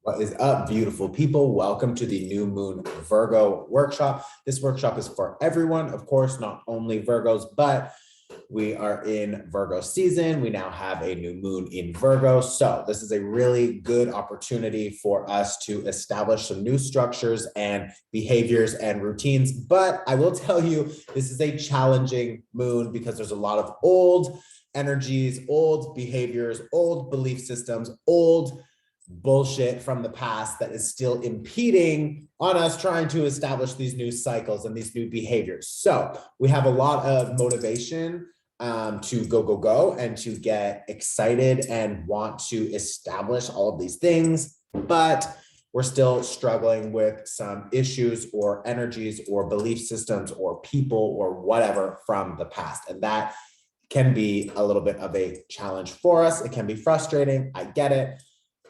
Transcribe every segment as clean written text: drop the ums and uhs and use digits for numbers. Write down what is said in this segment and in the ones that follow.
What is up, beautiful people? Welcome to the New Moon Virgo workshop. This workshop is for everyone, of course, not only Virgos, but we are in Virgo season. We now have a new moon in Virgo. So this is a really good opportunity for us to establish some new structures and behaviors and routines. But I will tell you, this is a challenging moon because there's a lot of old energies, old behaviors, old belief systems, old bullshit from the past that is still impeding on us trying to establish these new cycles and these new behaviors. So we have a lot of motivation to go, and to get excited and want to establish all of these things, but we're still struggling with some issues or energies or belief systems or people or whatever from the past. And that can be a little bit of a challenge for us. It can be frustrating. I get it.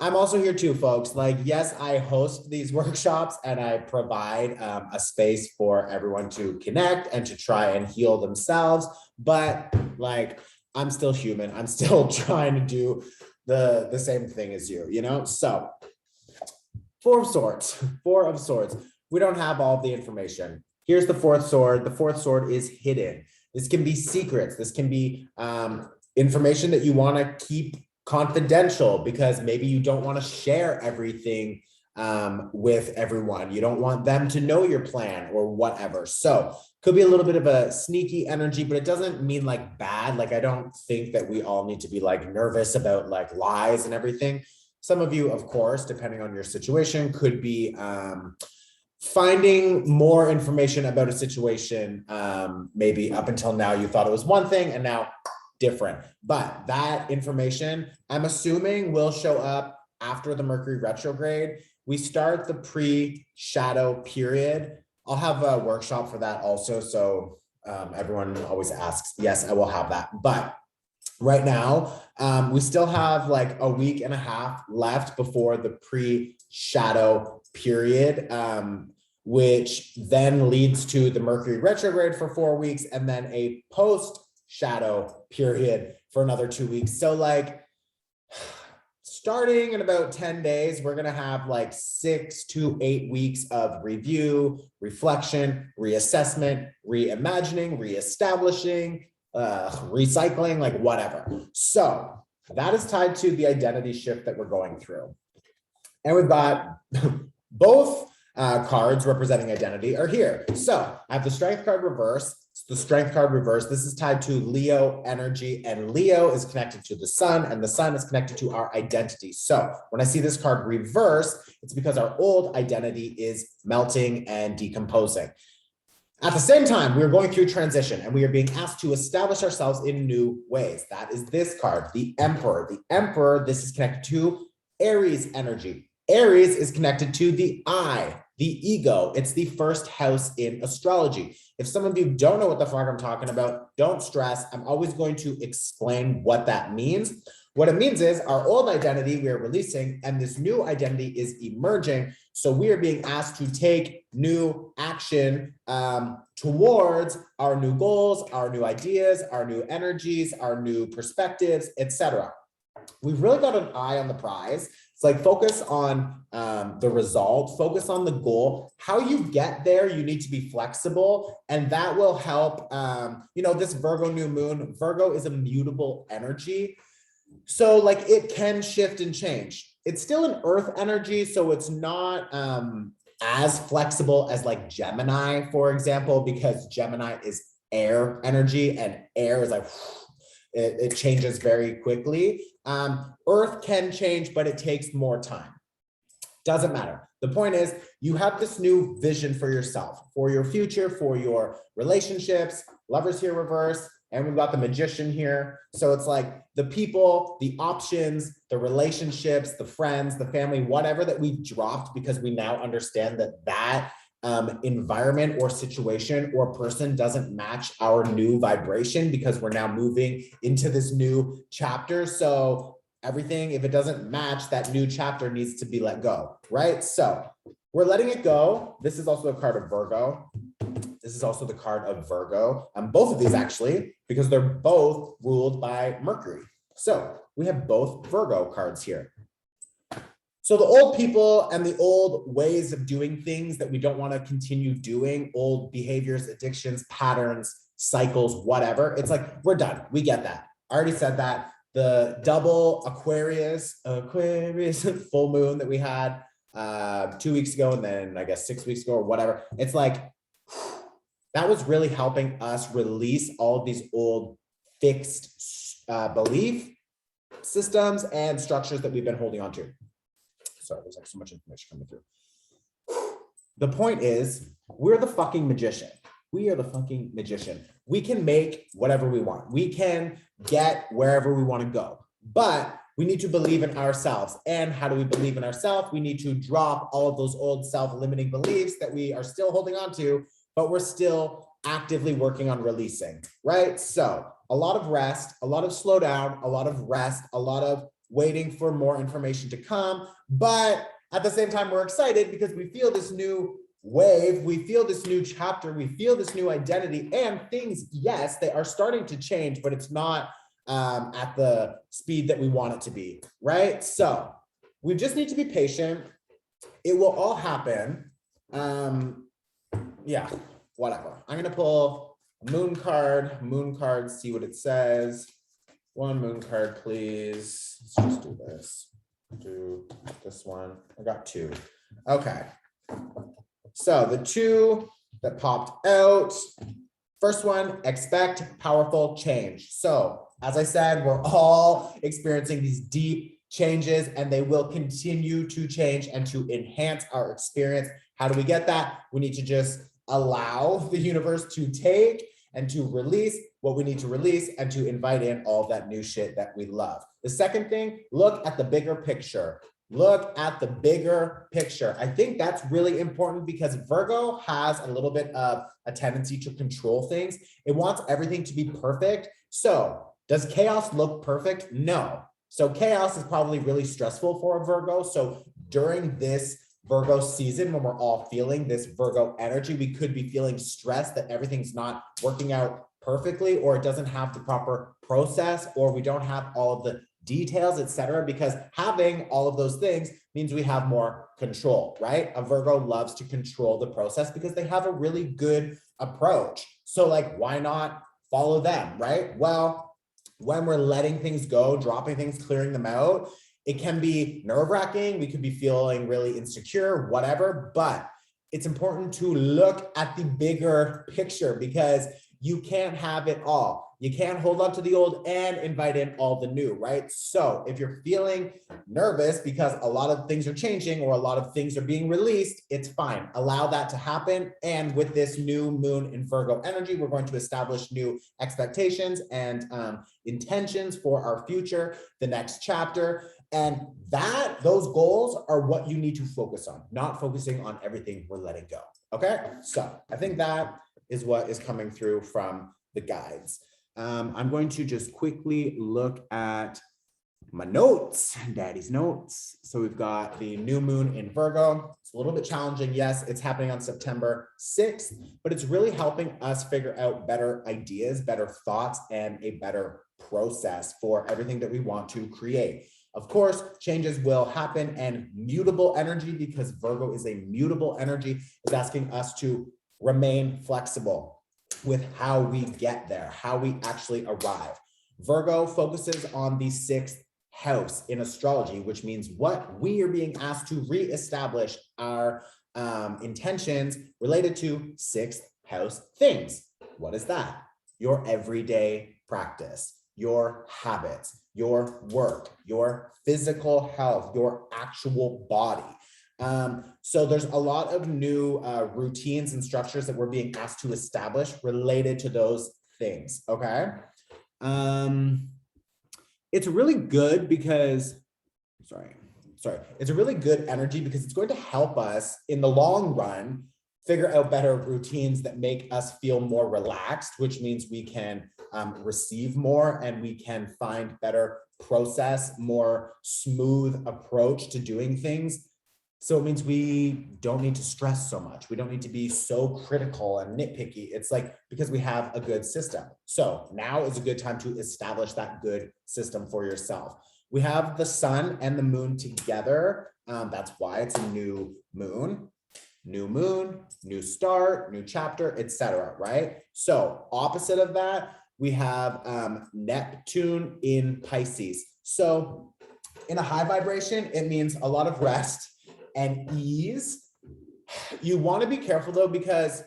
I'm also here too, folks. Like, yes, I host these workshops and I provide a space for everyone to connect and to try and heal themselves. But like, I'm still human. I'm still trying to do the same thing as you know? So Four of Swords. We don't have all the information. Here's the fourth sword. The fourth sword is hidden. This can be secrets. This can be information that you want to keep confidential because maybe you don't want to share everything with everyone. You don't want them to know your plan or whatever. So could be a little bit of a sneaky energy, but it doesn't mean like bad. Like, I don't think that we all need to be like nervous about like lies and everything. Some of you, of course, depending on your situation, could be finding more information about a situation. Maybe up until now, you thought it was one thing and now different, but that information, I'm assuming, will show up after the Mercury retrograde. We start the pre-shadow period. I'll have a workshop for that also. So everyone always asks, yes, I will have that. But right now, we still have like a week and a half left before the pre-shadow period, which then leads to the Mercury retrograde for 4 weeks and then a post-shadow period for another 2 weeks. So like starting in about 10 days, we're going to have like 6 to 8 weeks of review, reflection, reassessment, reimagining, reestablishing, recycling, like whatever. So that is tied to the identity shift that we're going through. And we've got both cards representing identity are here. So I have the Strength card reverse. The Strength card reverse. This is tied to Leo energy, and Leo is connected to the sun, and the sun is connected to our identity. So when I see this card reverse, it's because our old identity is melting and decomposing. At the same time, we are going through transition and we are being asked to establish ourselves in new ways. That is this card, the Emperor. The Emperor, this is connected to Aries energy. Aries is connected to the I, the ego. It's the first house in astrology. If some of you don't know what the fuck I'm talking about, don't stress. I'm always going to explain what that means. What it means is our old identity we are releasing and this new identity is emerging. So we are being asked to take new action towards our new goals, our new ideas, our new energies, our new perspectives, etc. We've really got an eye on the prize. It's like focus on the result, focus on the goal. How you get there, you need to be flexible, and that will help. You know, this Virgo new moon, Virgo is a mutable energy. So like it can shift and change. It's still an earth energy, so it's not as flexible as like Gemini, for example, because Gemini is air energy and air is like, it changes very quickly. Earth can change, but it takes more time. Doesn't matter. The point is you have this new vision for yourself, for your future, for your relationships. Lovers here reverse, and we've got the Magician here. So it's like the people, the options, the relationships, the friends, the family, whatever that we've dropped because we now understand that that environment or situation or person doesn't match our new vibration because we're now moving into this new chapter. So everything, if it doesn't match that new chapter, needs to be let go, right? So we're letting it go. This is also a card of Virgo. This is also the card of Virgo. Both of these actually, because they're both ruled by Mercury. So we have both Virgo cards here. So the old people and the old ways of doing things that we don't want to continue doing, old behaviors, addictions, patterns, cycles, whatever. It's like, we're done. We get that. I already said that. The double Aquarius full moon that we had 2 weeks ago, and then I guess 6 weeks ago or whatever. It's like, that was really helping us release all of these old fixed belief systems and structures that we've been holding on to. Sorry, there's like so much information coming through. The point is, we're the fucking magician. We are the fucking magician. We can make whatever we want. We can get wherever we want to go, but we need to believe in ourselves. And how do we believe in ourselves? We need to drop all of those old self-limiting beliefs that we are still holding on to, but we're still actively working on releasing, right? So a lot of rest, a lot of slow down, a lot of rest, a lot of waiting for more information to come. But at the same time, we're excited because we feel this new wave, we feel this new chapter, we feel this new identity, and things, yes, they are starting to change, but it's not at the speed that we want it to be, right? So we just need to be patient. It will all happen. Yeah, whatever. I'm gonna pull a moon card, see what it says. One moon card, please. Let's just do this. Do this one. I got two. Okay. So the two that popped out. First one, expect powerful change. So as I said, we're all experiencing these deep changes and they will continue to change and to enhance our experience. How do we get that? We need to just allow the universe to take and to release what we need to release and to invite in all that new shit that we love. The second thing, look at the bigger picture. Look at the bigger picture. I think that's really important because Virgo has a little bit of a tendency to control things. It wants everything to be perfect. So does chaos look perfect? No. So chaos is probably really stressful for a Virgo. So during this Virgo season, when we're all feeling this Virgo energy, we could be feeling stressed that everything's not working out perfectly, or it doesn't have the proper process, or we don't have all of the details, etc. Because having all of those things means we have more control, right? A Virgo loves to control the process because they have a really good approach. So like, why not follow them, right? Well, when we're letting things go, dropping things, clearing them out, it can be nerve-wracking. We could be feeling really insecure, whatever, but it's important to look at the bigger picture because you can't have it all. You can't hold on to the old and invite in all the new, right? So if you're feeling nervous because a lot of things are changing or a lot of things are being released, it's fine. Allow that to happen. And with this new moon in Virgo energy, we're going to establish new expectations and intentions for our future, the next chapter. And those goals are what you need to focus on, not focusing on everything we're letting go. Okay, so I think that is what is coming through from the guides. I'm going to just quickly look at my notes, daddy's notes. So we've got the new moon in Virgo. It's a little bit challenging. Yes, it's happening on September 6th, but it's really helping us figure out better ideas, better thoughts, and a better process for everything that we want to create. Of course, changes will happen, and mutable energy, because Virgo is a mutable energy, is asking us to remain flexible with how we get there, how we actually arrive. Virgo focuses on the 6th house in astrology, which means what we are being asked to reestablish our intentions related to 6th house things. What is that? Your everyday practice, your habits, your work, your physical health, your actual body. So there's a lot of new routines and structures that we're being asked to establish related to those things, okay? It's really good because, it's a really good energy because it's going to help us in the long run figure out better routines that make us feel more relaxed, which means we can receive more and we can find better process, more smooth approach to doing things. So it means we don't need to stress so much. We don't need to be so critical and nitpicky. It's like, because we have a good system. So now is a good time to establish that good system for yourself. We have the sun and the moon together. That's why it's a new moon, new start, new chapter, etc. Right? So opposite of that, we have Neptune in Pisces. So in a high vibration, it means a lot of rest and ease. You want to be careful though, because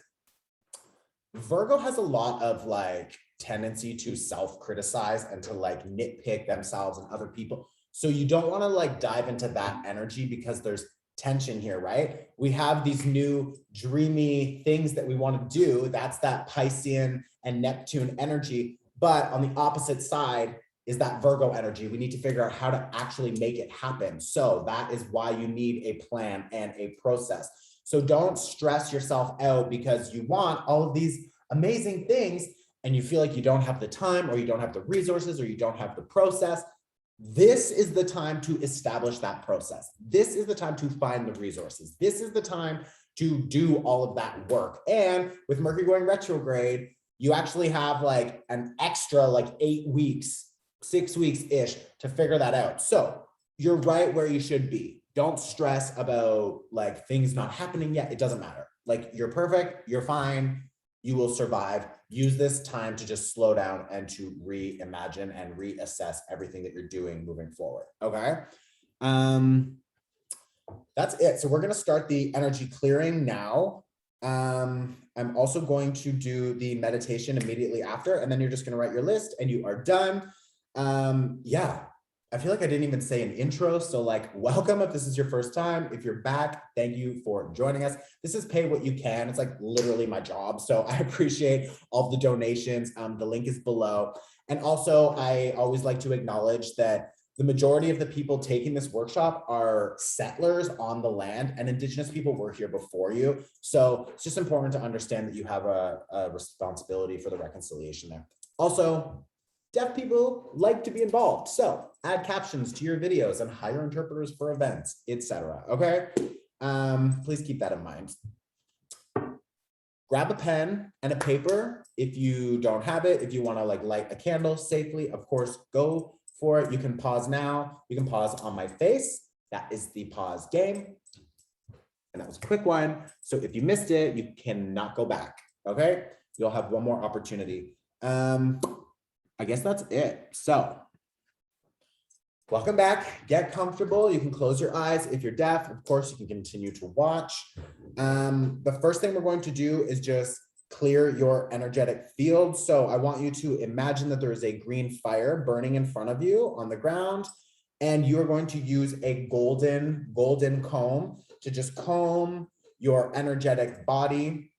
Virgo has a lot of like tendency to self-criticize and to like nitpick themselves and other people. So you don't want to like dive into that energy because there's tension here, right? We have these new dreamy things that we want to do. That's that Piscean and Neptune energy. But on the opposite side is that Virgo energy. We need to figure out how to actually make it happen. So that is why you need a plan and a process. So don't stress yourself out because you want all of these amazing things and you feel like you don't have the time or you don't have the resources or you don't have the process. This is the time to establish that process. This is the time to find the resources. This is the time to do all of that work. And with Mercury going retrograde, you actually have like an extra like 8 weeks, 6 weeks-ish to figure that out. So you're right where you should be. Don't stress about like things not happening yet. It doesn't matter. Like you're perfect, you're fine, you will survive. Use this time to just slow down and to reimagine and reassess everything that you're doing moving forward. Okay. That's it. So we're going to start the energy clearing now. I'm also going to do the meditation immediately after, and then you're just going to write your list and you are done. Yeah, I feel like I didn't even say an intro. So like, welcome if this is your first time. If you're back, thank you for joining us. This is pay what you can. It's like literally my job. So I appreciate all the donations. The link is below. And also I always like to acknowledge that the majority of the people taking this workshop are settlers on the land, and Indigenous people were here before you. So it's just important to understand that you have a responsibility for the reconciliation there. Also, deaf people like to be involved. So add captions to your videos and hire interpreters for events, etc. Okay. Please keep that in mind. Grab a pen and a paper. If you don't have it, if you want to like light a candle safely, of course, go for it. You can pause now. You can pause on my face. That is the pause game. And that was a quick one. So if you missed it, you cannot go back. Okay. You'll have one more opportunity. I guess that's it. So welcome back. Get comfortable. You can close your eyes. If you're deaf, of course, you can continue to watch. The first thing we're going to do is just clear your energetic field. So I want you to imagine that there is a green fire burning in front of you on the ground, and you're going to use a golden comb to just comb your energetic body.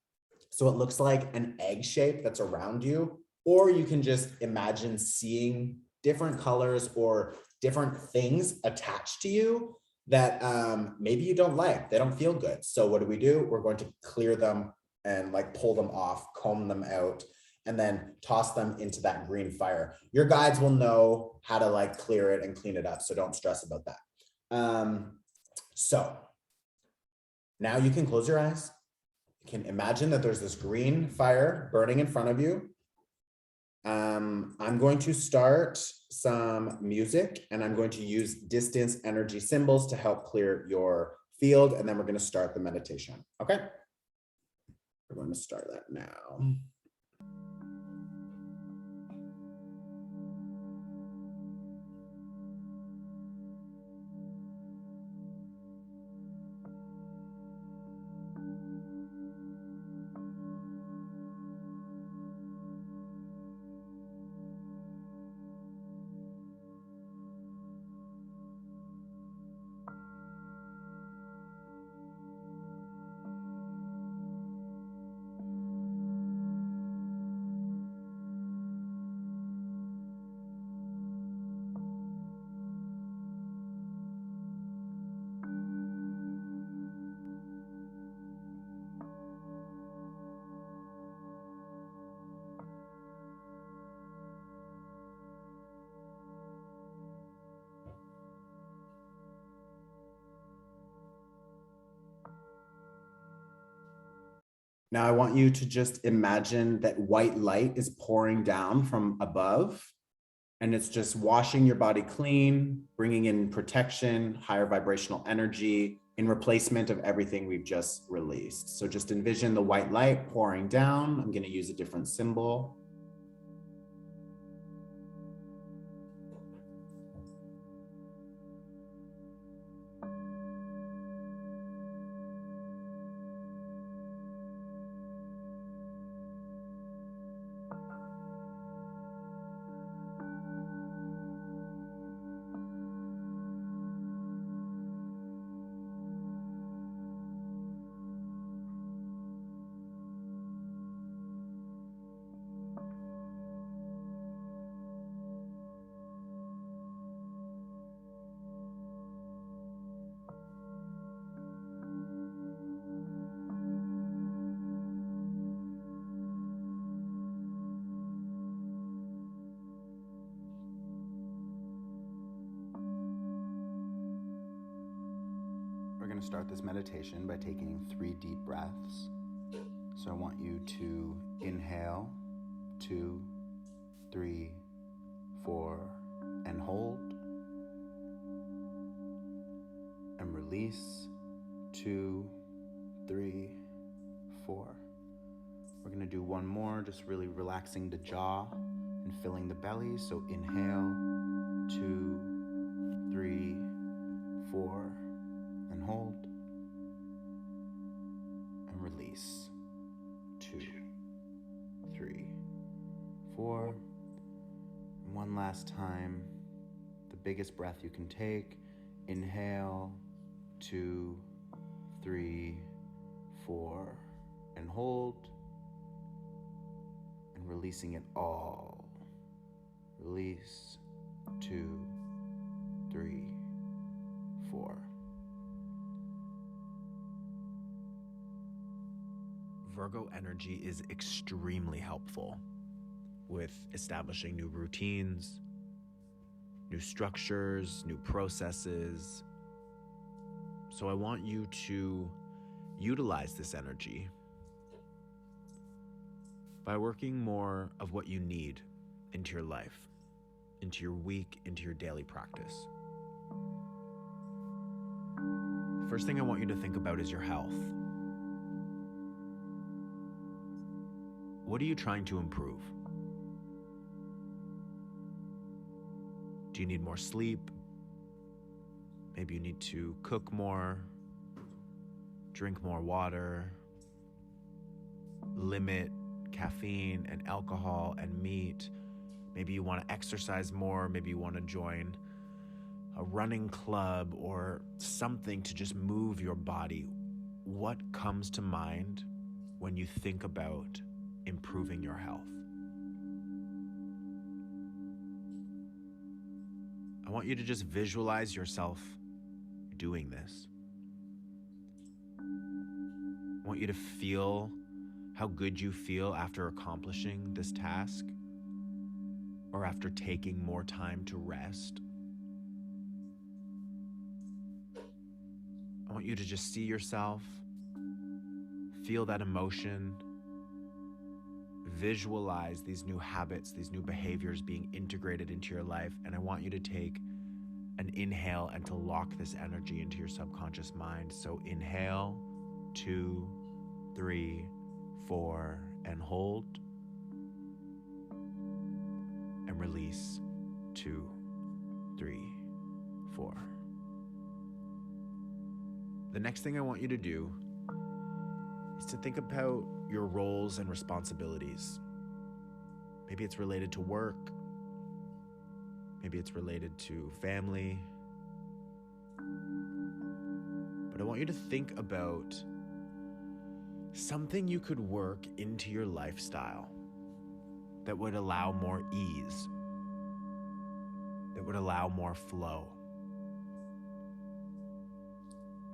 So it looks like an egg shape that's around you. Or you can just imagine seeing different colors or different things attached to you that maybe you don't like, they don't feel good. So what do? We're going to clear them and like pull them off, comb them out, and then toss them into that green fire. Your guides will know how to like clear it and clean it up. So don't stress about that. So now you can close your eyes. You can imagine that there's this green fire burning in front of you. I'm going to start some music and I'm going to use distance energy symbols to help clear your field. And then we're going to start the meditation. Okay. We're going to start that now. Now I want you to just imagine that white light is pouring down from above, And it's just washing your body clean, bringing in protection, higher vibrational energy in replacement of everything we've just released. So just envision the white light pouring down. I'm going to use a different symbol. We're going to start this meditation by taking 3 deep breaths. So I want you to inhale, 2, 3, 4, and hold. And release, 2, 3, 4. We're going to do one more, just really relaxing the jaw and filling the belly. So inhale, 2, 3, 4. And hold, and release, 2, 3, 4, and one last time, the biggest breath you can take. Inhale, 2, 3, 4, and hold, and releasing it all. Release, 2, 3, 4. Virgo energy is extremely helpful with establishing new routines, new structures, new processes. So I want you to utilize this energy by working more of what you need into your life, into your week, into your daily practice. First thing I want you to think about is your health. What are you trying to improve? Do you need more sleep? Maybe you need to cook more, drink more water, limit caffeine and alcohol and meat. Maybe you want to exercise more. Maybe you want to join a running club or something to just move your body. What comes to mind when you think about improving your health? I want you to just visualize yourself doing this. I want you to feel how good you feel after accomplishing this task or after taking more time to rest. I want you to just see yourself, feel that emotion, visualize these new habits, these new behaviors being integrated into your life. And I want you to take an inhale and to lock this energy into your subconscious mind. So inhale, 2, 3, 4, and hold. And release, 2, 3, 4. The next thing I want you to do is to think about your roles and responsibilities. Maybe it's related to work. Maybe it's related to family. But I want you to think about something you could work into your lifestyle that would allow more ease, that would allow more flow.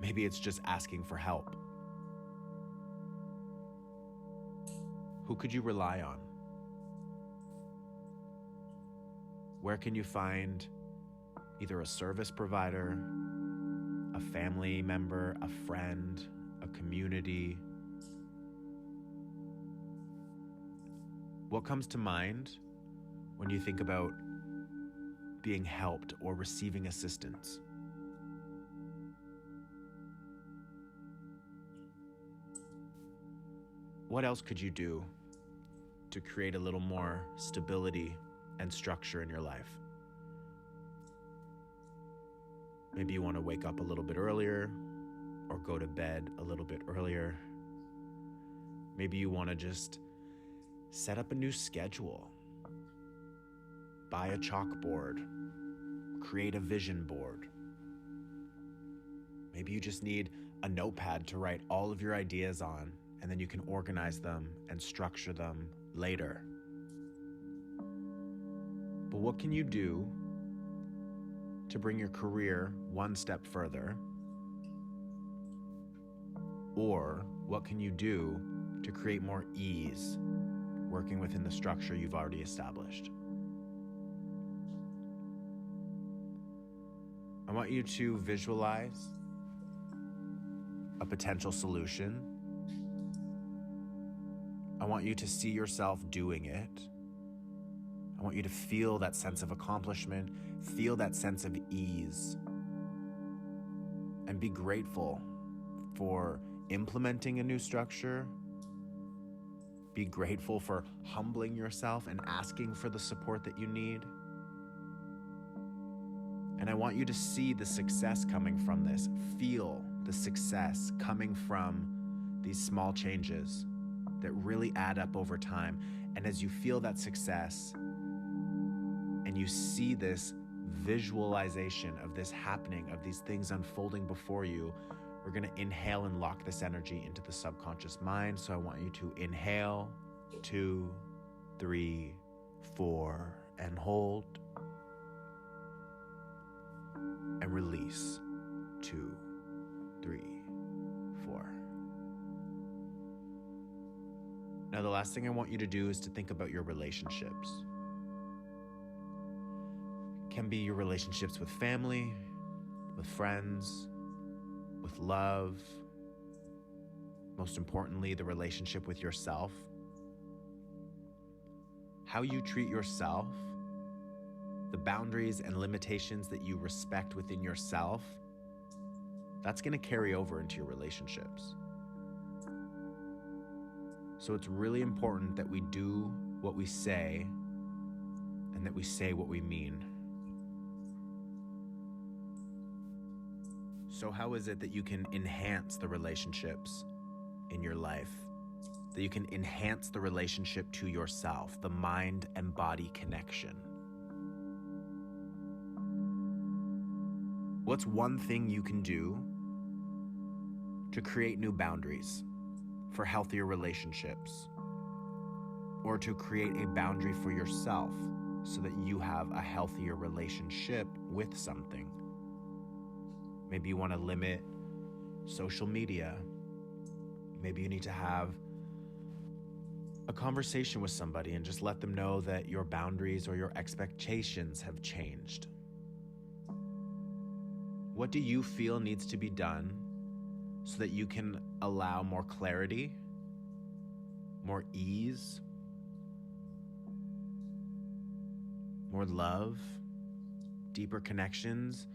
Maybe it's just asking for help. Who could you rely on? Where can you find either a service provider, a family member, a friend, a community? What comes to mind when you think about being helped or receiving assistance. What else could you do to create a little more stability and structure in your life? Maybe you want to wake up a little bit earlier or go to bed a little bit earlier. Maybe you want to just set up a new schedule. Buy a chalkboard. Create a vision board. Maybe you just need a notepad to write all of your ideas on, and then you can organize them and structure them later. But what can you do to bring your career one step further? Or what can you do to create more ease working within the structure you've already established? I want you to visualize a potential solution. I want you to see yourself doing it. I want you to feel that sense of accomplishment, feel that sense of ease, and be grateful for implementing a new structure. Be grateful for humbling yourself and asking for the support that you need. And I want you to see the success coming from this. Feel the success coming from these small changes that really add up over time. And as you feel that success and you see this visualization of this happening, of these things unfolding before you, we're going to inhale and lock this energy into the subconscious mind. So I want you to inhale, 2, 3, 4, and hold. And release, 2, 3, 4. Now, the last thing I want you to do is to think about your relationships. It can be your relationships with family, with friends, with love. Most importantly, the relationship with yourself. How you treat yourself, the boundaries and limitations that you respect within yourself, that's going to carry over into your relationships. So it's really important that we do what we say and that we say what we mean. So how is it that you can enhance the relationships in your life? That you can enhance the relationship to yourself, the mind and body connection? What's one thing you can do to create new boundaries for healthier relationships, or to create a boundary for yourself so that you have a healthier relationship with something? Maybe you want to limit social media. Maybe you need to have a conversation with somebody and just let them know that your boundaries or your expectations have changed. What do you feel needs to be done so that you can allow more clarity, more ease, more love, deeper connections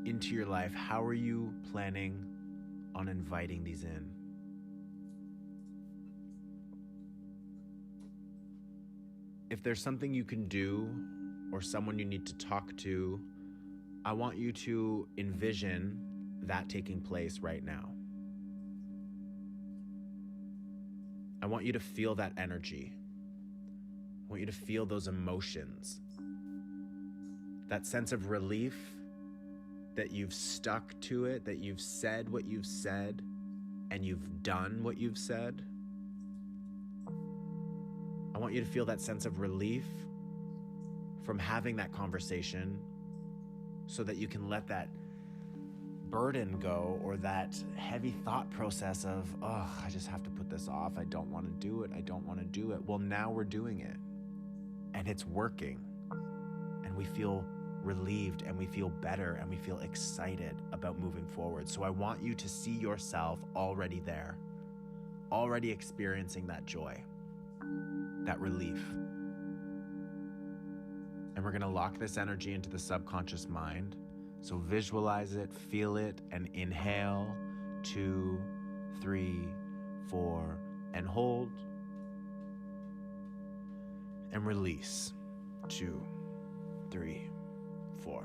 into your life? How are you planning on inviting these in? If there's something you can do or someone you need to talk to, I want you to envision that taking place right now. I want you to feel that energy. I want you to feel those emotions. That sense of relief that you've stuck to it, that you've said what you've said, and you've done what you've said. I want you to feel that sense of relief from having that conversation so that you can let that burden go, or that heavy thought process of, oh, I just have to put this off. I don't want to do it. I don't want to do it. Well, now we're doing it and it's working, and we feel relieved and we feel better and we feel excited about moving forward. So I want you to see yourself already there, already experiencing that joy, that relief. And we're gonna lock this energy into the subconscious mind. So visualize it, feel it, and inhale, 2, 3, 4, and hold. And release, 2, 3, 4.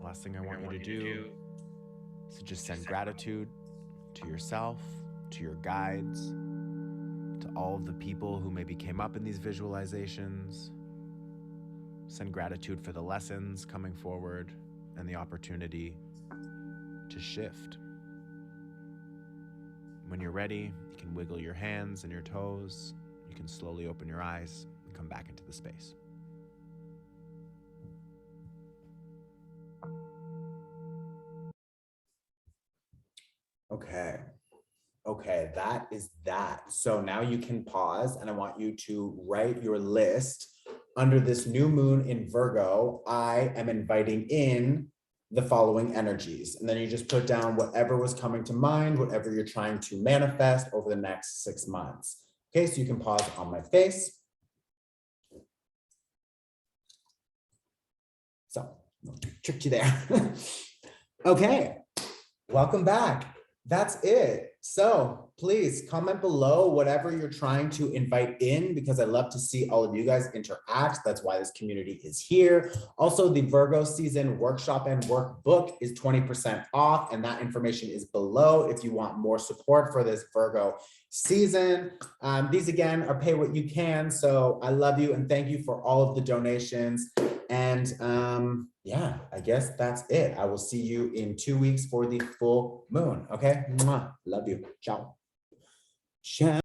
Last thing I want you to do is just send gratitude to yourself, to your guides, to all of the people who maybe came up in these visualizations. Send gratitude for the lessons coming forward and the opportunity to shift. When you're ready, you can wiggle your hands and your toes. You can slowly open your eyes and come back into the space. Okay, that is that. So now you can pause, and I want you to write your list. Under this new moon in Virgo, I am inviting in the following energies. And then you just put down whatever was coming to mind, whatever you're trying to manifest over the next 6 months. Okay, so you can pause on my face. So, tricked you there. Okay, welcome back. That's it. So please comment below whatever you're trying to invite in, because I love to see all of you guys interact. That's why this community is here. Also, the Virgo season workshop and workbook is 20% off, and that information is below if you want more support for this Virgo season. These again are pay what you can. So I love you and thank you for all of the donations. And yeah, I guess that's it. I will see you in 2 weeks for the full moon. Okay. Mwah. Love you. Ciao. Ciao.